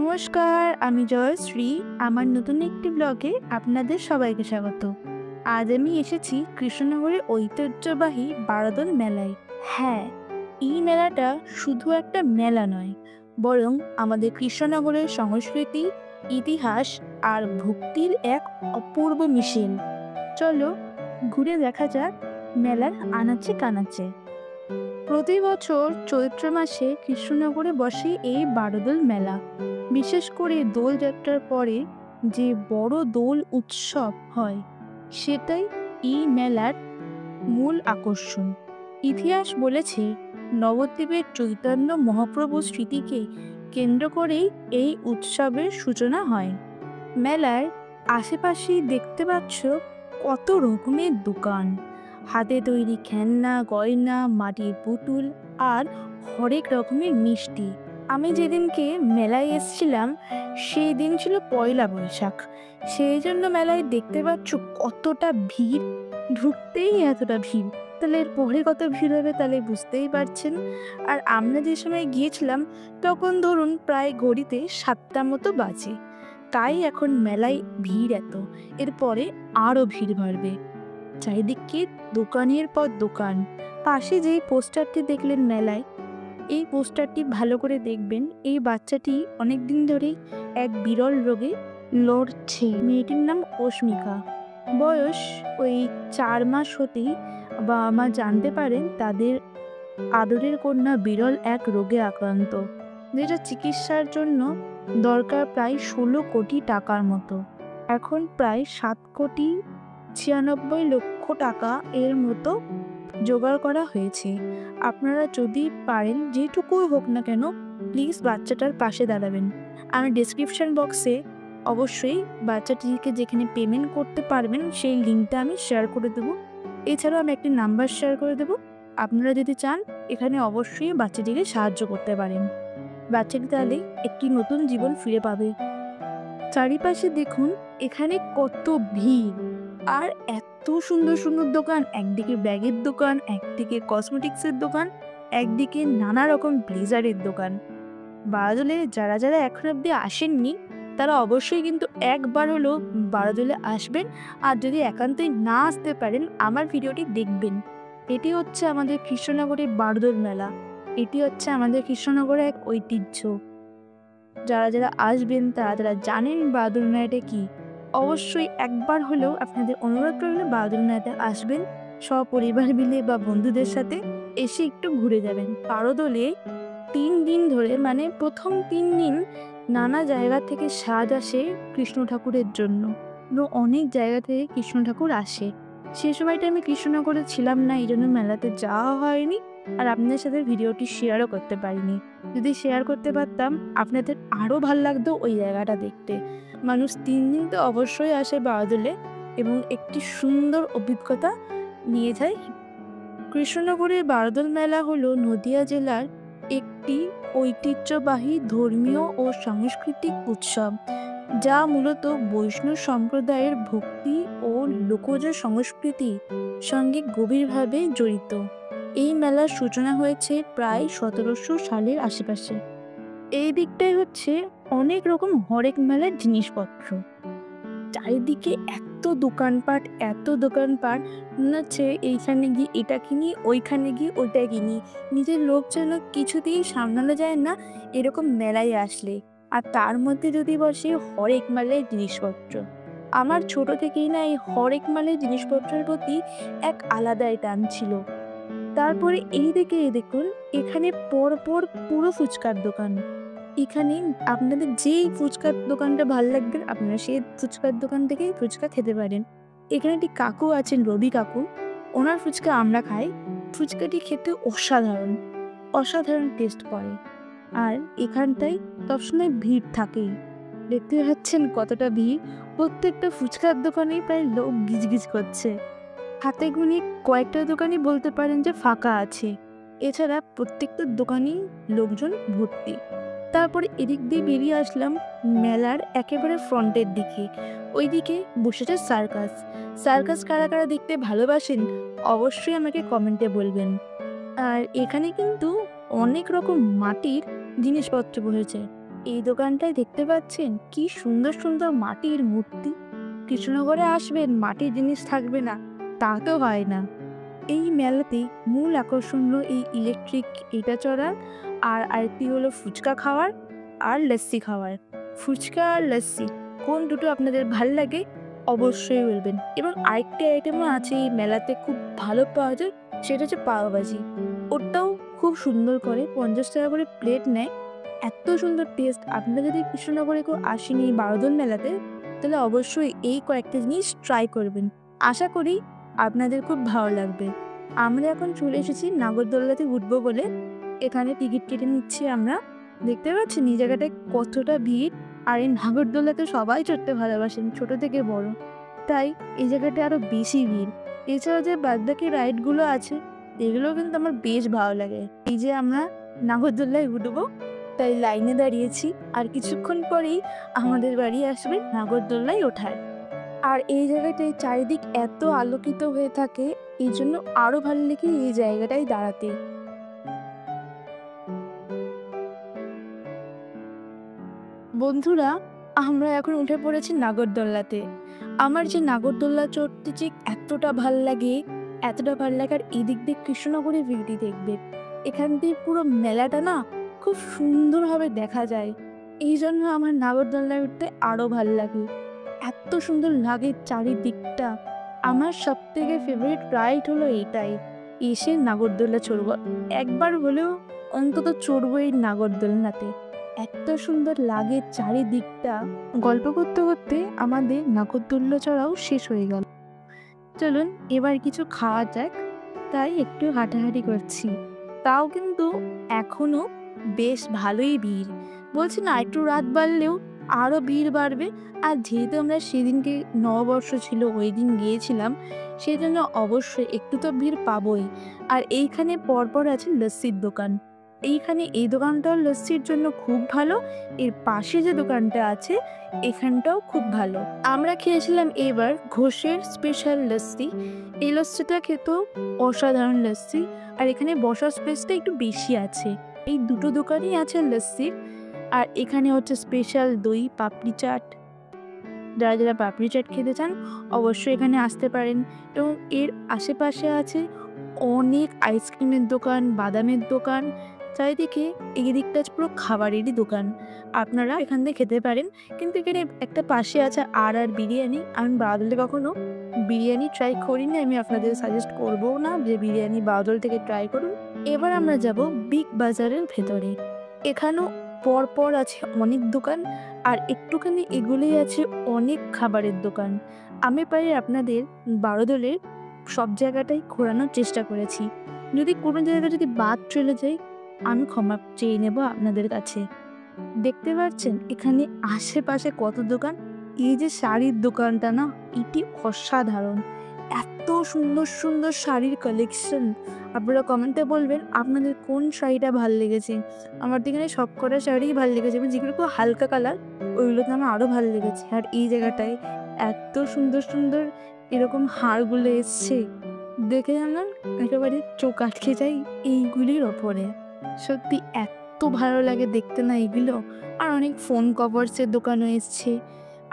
নমস্কার, আমি জয়শ্রী। আমার নতুন একটি ব্লগে আপনাদের সবাইকে স্বাগত। আজ আমি এসেছি কৃষ্ণনগরের ঐতিহ্যবাহী বারোদল মেলায়। হ্যাঁ, এই মেলাটা শুধু একটা মেলা নয়, বরং আমাদের কৃষ্ণনগরের সংস্কৃতি, ইতিহাস আর ভক্তির এক অপূর্ব মিশেল। চলো ঘুরে দেখা যাক মেলার আনাচে কানাচে। প্রতি বছর চৈত্র মাসে কৃষ্ণনগরে বসে এই বারোদল মেলা। বিশেষ করে দোলযাত্রার পরে যে বড় দোল উৎসব হয়, সেটাই এই মেলার মূল আকর্ষণ। ইতিহাস বলেছে, নবদ্বীপের চৈতন্য মহাপ্রভুর স্মৃতিকে কেন্দ্র করেই এই উৎসবের সূচনা হয়। মেলার আশেপাশেই দেখতে পাচ্ছ কত রকমের দোকান, হাতে তৈরি খেলনা, গয়না, মাটির পুতুল আর হরেক রকমের মিষ্টি। আমি যেদিনকে মেলায় এসেছিলাম সেই দিন ছিল পয়লা বৈশাখ, সেই জন্য মেলায় দেখতে পাচ্ছ কতটা ভিড়, ঢুকতেই এতটা ভিড়। তাহলে এর পরে কত ভিড় হবে তাহলে বুঝতেই পারছেন। আর আমরা যে সময় গিয়েছিলাম তখন ধরুন প্রায় ঘড়িতে 7টা মতো বাজে, তাই এখন মেলায় ভিড় এত। এরপরে আরও ভিড় বাড়বে। চারিদিকে দোকানের পর দোকান। পাশে যেই পোস্টারটি দেখলেন মেলায়, এই পোস্টারটি ভালো করে দেখবেন। এই বাচ্চাটি অনেকদিন ধরেই এক বিরল রোগে লড়ছে। মেয়েটির নাম অস্মিকা। বয়স ওই 4 মাস হতেই বাবা মা জানতে পারেন তাদের আদরের কন্যা বিরল এক রোগে আক্রান্ত, যেটা চিকিৎসার জন্য দরকার প্রায় 16 কোটি টাকার মতো। এখন প্রায় 7,96,00,000 টাকা এর মতো জোগাড় করা হয়েছে। আপনারা যদি পারেন, যেটুকুই হোক না কেন, প্লিজ বাচ্চাটার পাশে দাঁড়াবেন। আমি ডেসক্রিপশন বক্সে অবশ্যই বাচ্চাটিকে যেখানে পেমেন্ট করতে পারবেন সেই লিঙ্কটা আমি শেয়ার করে দেবো। এছাড়াও আমি একটি নাম্বার শেয়ার করে দেবো। আপনারা যদি চান এখানে অবশ্যই বাচ্চাটিকে সাহায্য করতে পারেন। বাচ্চাটি তাহলে একটি নতুন জীবন ফিরে পাবে। চারিপাশে দেখুন এখানে কত ভিড়, আর এত সুন্দর সুন্দর দোকান। একদিকে ব্যাগের দোকান, একদিকে কসমেটিক্সের দোকান, একদিকে নানা রকম ব্লেজারের দোকান। বারোদলে যারা যারা এখন অব্দি আসেননি তারা অবশ্যই কিন্তু একবার হলেও বারোদলে আসবেন। আর যদি একান্তই না আসতে পারেন, আমার ভিডিওটি দেখবেন। এটি হচ্ছে আমাদের কৃষ্ণনগরের বারোদল মেলা। এটি হচ্ছে আমাদের কৃষ্ণনগরের এক ঐতিহ্য। যারা যারা আসবেন তারা জানেন বারোদল মেলাটা কি। অবশ্যই একবার হলেও আপনাদের অনুরোধ করলে বারোদল মেলাতে আসবেন, সপরিবার মিলে বা বন্ধুদের সাথে এসে একটু ঘুরে যাবেন। বারোদলে 3 দিন ধরে, মানে প্রথম 3 দিন নানা জায়গা থেকে সাজ আসে কৃষ্ণ ঠাকুরের জন্য। অনেক জায়গা থেকে কৃষ্ণ ঠাকুর আসে। সে সময়টা আমি কৃষ্ণনগরে ছিলাম না, এই জন্য মেলাতে যাওয়া হয়নি আর আপনাদের সাথে ভিডিওটি শেয়ারও করতে পারিনি। যদি শেয়ার করতে পারতাম আপনাদের আরও ভালো লাগতো ওই জায়গাটা দেখতে। মানুষ 3 দিন তো অবশ্যই আসে বারোদলে এবং একটি সুন্দর অভিজ্ঞতা নিয়ে যায়। কৃষ্ণনগরের বারোদল মেলা হলো নদিয়া জেলার একটি ঐতিহ্যবাহী ধর্মীয় ও সাংস্কৃতিক উৎসব, যা মূলত বৈষ্ণব সম্প্রদায়ের ভক্তি ও লোকজ সংস্কৃতির সঙ্গে গভীরভাবে জড়িত। এই মেলার সূচনা হয়েছে প্রায় 1700 সালের আশেপাশে। এই দিকটাই হচ্ছে অনেক রকম হরেক মেলার জিনিসপত্র। চারিদিকে এত দোকানপাট, এত দোকানপাট, মনে হচ্ছে এইখানে গিয়ে এটা কিনি, ওইখানে গিয়ে ওইটা কিনি। নিজের লোক যেন কিছুতেই সামলানো যায় না এরকম মেলায় আসলে। আর তার মধ্যে যদি বসে হরেক মালের জিনিসপত্র। আমার ছোট থেকেই না এই হরেক মালের জিনিসপত্রের প্রতি এক আলাদাই টান ছিল। তারপরে এই দিকে দেখুন, এখানে পরপর পুরো ফুচকার দোকান। এখানে আপনাদের যেই ফুচকার দোকানটা ভালো লাগবে আপনারা সেই ফুচকার দোকান থেকেই ফুচকা খেতে পারেন। এখানে একটি কাকু আছেন, রবি কাকু, ওনার ফুচকা আমরা খাই। ফুচকাটি খেতে অসাধারণ, অসাধারণ টেস্ট করে। আর এখানটায় সবসময় ভিড় থাকেই। দেখতে পাচ্ছেন কতটা ভিড়। প্রত্যেকটা ফুচকার দোকানেই প্রায় লোক গিজগিজ করছে। হাতে গুনে কয়েকটা দোকানই বলতে পারেন যে ফাঁকা আছে, এছাড়া প্রত্যেকটা দোকানেই লোকজন ভর্তি। তারপরে এদিক দিয়ে বেরিয়ে আসলাম মেলার একেবারে ফ্রন্টের দিকে। ওইদিকে বসেছে সার্কাস। সার্কাস কারা কারা দেখতে ভালোবাসেন অবশ্যই আমাকে কমেন্টে বলবেন। আর এখানে কিন্তু অনেক রকম মাটির জিনিসপত্র বসেছে। এই দোকানটায় দেখতে পাচ্ছেন কি সুন্দর সুন্দর মাটির মূর্তি। কৃষ্ণনগরে আসবেন মাটির জিনিস থাকবে না, তা তো হয় না। এই মেলাতে মূল আকর্ষণ হলো এই ইলেকট্রিক এটা চড়ার, আর আরেকটি হলো ফুচকা খাওয়ার আর লস্যি খাওয়ার। ফুচকা আর লস্যি কোন দুটো আপনাদের ভাল লাগে অবশ্যই বলবেন। এবং আরেকটি আইটেমও আছে এই মেলাতে খুব ভালো পাওয়া যায়, সেটা হচ্ছে পাওভাজি। ওটাও খুব সুন্দর করে 50 টাকা করে প্লেট নেয়, এত সুন্দর টেস্ট। আপনারা যদি কৃষ্ণনগরে কেউ আসেনি বারোদল মেলাতে, তাহলে অবশ্যই এই কয়েকটা জিনিস ট্রাই করবেন, আশা করি আপনাদের খুব ভালো লাগবে। আমরা এখন চলে এসেছি নাগরদোল্লাতে উঠবো বলে, এখানে টিকিট কেটে নিচ্ছি আমরা। দেখতে পাচ্ছেন এই জায়গাটায় কতটা ভিড়, আর এই নাগরদোল্লাতে সবাই চড়তে ভালোবাসেন, ছোট থেকে বড়, তাই এই জায়গাটা আরো বেশি ভিড়। এছাড়াও যে বাদবাকি রাইডগুলো আছে এগুলো কিন্তু আমার বেশ ভালো লাগে। এই যে আমরা নাগরদোল্লায় উঠবো তাই লাইনে দাঁড়িয়েছি, আর কিছুক্ষণ পরেই আমাদের বাড়ি আসবে নাগরদোল্লায় ওঠার। আর এই জায়গাটায় চারিদিক এত আলোকিত হয়ে থাকে, এই জন্য আরো ভালো লাগে এই জায়গাটায় দাঁড়াতে। বন্ধুরা, আমরা এখন উঠে পড়েছি নাগরদোল্লাতে। আমার যে নাগরদোল্লা চড়তে যে এতটা ভাল লাগে, এতটা ভাল লাগার এদিক দিয়ে কৃষ্ণনগরের ভিউটি দেখবে। এখান দিয়ে পুরো মেলাটা না খুব সুন্দরভাবে দেখা যায়, এই জন্য আমার নাগরদোল্লায় উঠতে আরো ভাল লাগে। এত সুন্দর লাগে চারিদিকটা। আমার সব থেকে ফেভারিট রাইড হলো এইটাই, এসে নাগরদোল্লা চড়বো, একবার হলেও অন্তত চড়বো এই নাগরদোলনাতে। এত সুন্দর লাগে চারিদিকটা। গল্প করতে করতে আমাদের নাগরদোল্লা চড়াও শেষ হয়ে গেল। চলুন এবার কিছু খাওয়া যাক, তাই একটু হাঁটাহাঁটি করছি। তাও কিন্তু এখনো বেশ ভালোই ভিড়। বলছি না একটু রাত বাড়লেও আরও ভিড় বাড়বে। আর যেহেতু আমরা সেদিনকে নববর্ষ ছিল ওই দিন গিয়েছিলাম, সেই জন্য অবশ্যই একটু তো ভিড় পাবোই। আর এইখানে পরপর আছে লস্যির দোকান। এইখানে এই দোকানটাও লস্যির জন্য খুব ভালো, এর পাশে যে দোকানটা আছে এখানটাও খুব ভালো। আমরা খেয়েছিলাম এবার ঘোষের স্পেশাল লস্যি। এই লস্যিটা খেতেও অসাধারণ লস্যি, আর এখানে বসার স্পেসটা একটু বেশি আছে। এই দুটো দোকানই আছে লস্যির। আর এখানে হচ্ছে স্পেশাল দই পাপড়ি চাট, যারা যারা পাপড়ি চাট খেতে চান অবশ্যই এখানে আসতে পারেন। এবং এর আশেপাশে আছে অনেক আইসক্রিমের দোকান, বাদামের দোকান, চারিদিকে এই দিকটা পুরো খাবারেরই দোকান, আপনারা এখান থেকে খেতে পারেন। কিন্তু এখানে একটা পাশে আছে আর বিরিয়ানি। আমি বাদলে কখনো বিরিয়ানি ট্রাই করিনি, আমি আপনাদের সাজেস্ট করবো না যে বিরিয়ানি বাদল থেকে ট্রাই করুন। এবার আমরা যাব বিগ বাজারের ভেতরে। এখানেও পরপর আছে অনেক দোকান, আর একটুখানি এগুলোই আছে অনেক খাবারের দোকান। আমি পারি আপনাদের বারোদলের সব জায়গাটাই ঘোরানোর চেষ্টা করেছি। যদি কোনো জায়গায় যদি বাদ চলে যায় আমি ক্ষমা চেয়ে নেব আপনাদের কাছে। দেখতে পাচ্ছেন এখানে আশেপাশে কত দোকান। এই যে শাড়ির দোকানটা না, এটি অসাধারণ। এত সুন্দর সুন্দর শাড়ির কালেকশন। আপনারা কমেন্টে বলবেন আপনাদের কোন শাড়িটা ভাল লেগেছে। আমার তো এখানে সব কটা শাড়িই ভাল লেগেছে, এবং যেগুলো খুব হালকা কালার ওইগুলোতে আমার আরও ভালো লেগেছে। আর এই জায়গাটায় এত সুন্দর সুন্দর এরকম হারগুলো এসছে, দেখে আমার একেবারে চোখ আটকে যায় এইগুলির ওপরে। সত্যি এত ভালো লাগে দেখতে না এগুলো। আর অনেক ফোন কভার্সের দোকানও এসছে,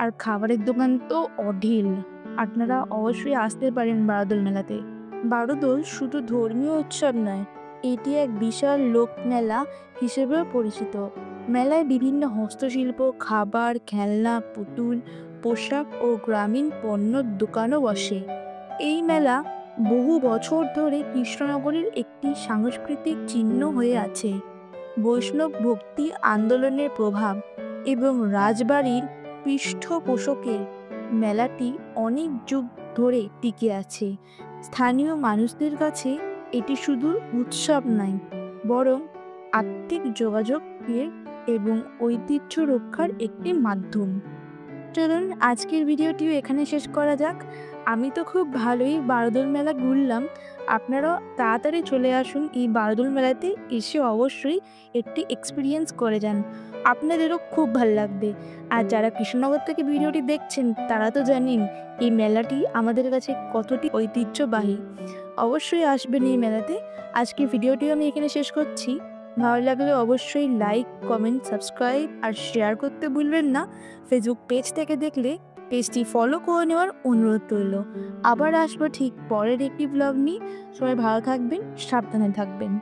আর খাবারের দোকান তো অঢেল। আপনারা অবশ্যই আসতে পারেন বারোদল মেলাতে। বারোদল শুধু ধর্মীয় উৎসব নয়, এটি এক বিশাল লোকমেলা হিসেবেও পরিচিত। মেলায় বিভিন্ন হস্তশিল্প, খাবার, খেলনা, পুতুল, পোশাক ও গ্রামীণ পণ্যর দোকানও বসে। এই মেলা বহু বছর ধরে কৃষ্ণনগরের একটি সাংস্কৃতিক চিহ্ন হয়ে আছে। বৈষ্ণব ভক্তি আন্দোলনের প্রভাব এবং রাজবাড়ির পৃষ্ঠপোষকে মেলাটি অনেক যুগ ধরে টিকে আছে। স্থানীয় মানুষদের কাছে এটি শুধু উৎসব নয়, বরং আত্মিক যোগাযোগের এবং ঐতিহ্য রক্ষার একটি মাধ্যম। চলুন আজকের ভিডিওটিও এখানে শেষ করা যাক। আমি তো খুব ভালোই বারোদল মেলা ঘুরলাম, আপনারাও তাড়াতাড়ি চলে আসুন এই বারোদল মেলাতে, এসে অবশ্যই একটি এক্সপিরিয়েন্স করে যান, আপনাদেরও খুব ভালো লাগবে। আর যারা কৃষ্ণনগর থেকে ভিডিওটি দেখছেন তারা তো জানেন এই মেলাটি আমাদের কাছে কতটি ঐতিহ্যবাহী। অবশ্যই আসবেন এই মেলাতে। আজকে ভিডিওটিও আমি এখানে শেষ করছি। ভালো লাগলে অবশ্যই লাইক, কমেন্ট, সাবস্ক্রাইব আর শেয়ার করতে ভুলবেন না। ফেসবুক পেজ থেকে দেখলে পেজটি ফলো করে নেওয়ার অনুরোধ রইল। আবার আসবো ঠিক পরের একটি ব্লগ নিয়ে। সবাই ভালো থাকবেন, সাবধানে থাকবেন।